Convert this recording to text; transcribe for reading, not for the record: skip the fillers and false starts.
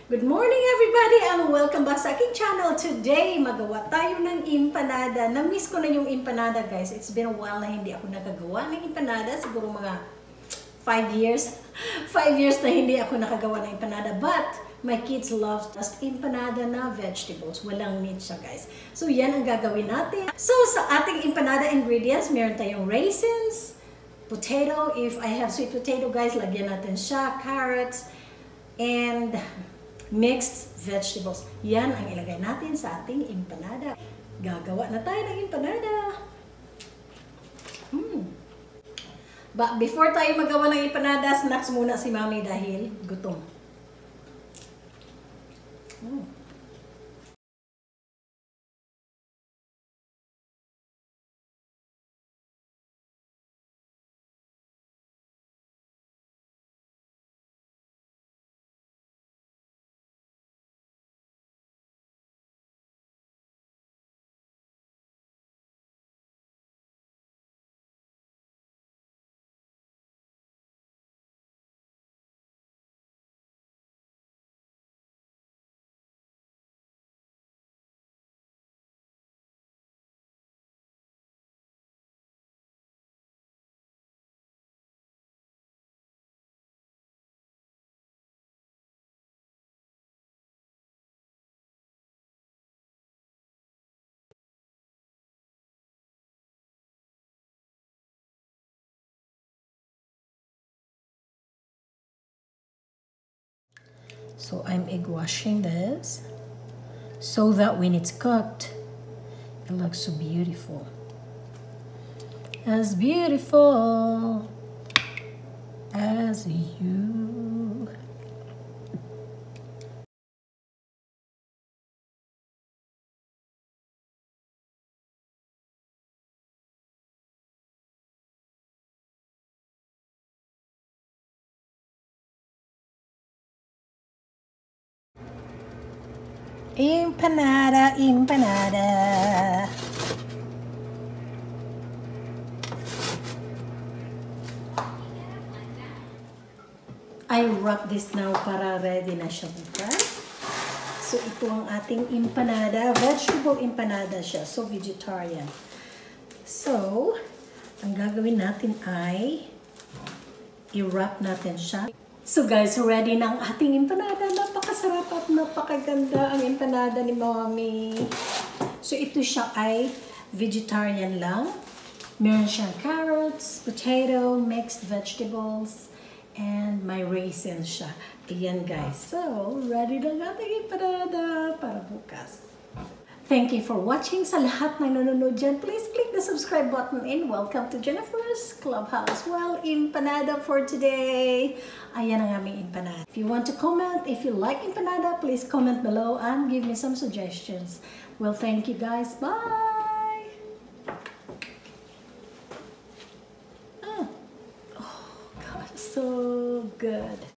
Good morning everybody and welcome back sa aking channel. Today, magawa tayo ng empanada. Na-miss ko na yung empanada guys. It's been a while na hindi ako nakagawa ng empanada. Siguro mga 5 years. 5 years na hindi ako nakagawa ng empanada. But, my kids love just empanada na vegetables. Walang meat siya guys. So, yan ang gagawin natin. So, sa ating empanada ingredients, meron tayong raisins, potato. If I have sweet potato guys, lagyan natin siya, carrots, and mixed vegetables. Yan ang ilagay natin sa ating empanada. Gagawa na tayo ng empanada. But before tayo magawa ng empanada, snacks muna si Mami dahil gutom. So I'm egg washing this so that when it's cooked, it looks so beautiful. As beautiful as you. Empanada, empanada. I wrap this now para ready na siya bukas. So ito ang ating empanada. Vegetable empanada siya. So vegetarian. So, ang gagawin natin ay i-wrap natin siya. So guys, ready na ang ating empanada. Napakasarap at napakaganda ang empanada ni Mommy. So ito siya ay vegetarian lang. Meron siyang carrots, potato, mixed vegetables, and may raisins siya. Ayan guys. So, ready na ang ating empanada para bukas. Thank you for watching. Sa lahat ng nanonood dyan, please click the subscribe button and welcome to Jennifer's Clubhouse. Well, empanada for today. Ayan ang aming empanada. If you want to comment, if you like empanada, please comment below and give me some suggestions. Well, thank you guys. Bye! Oh, God, so good.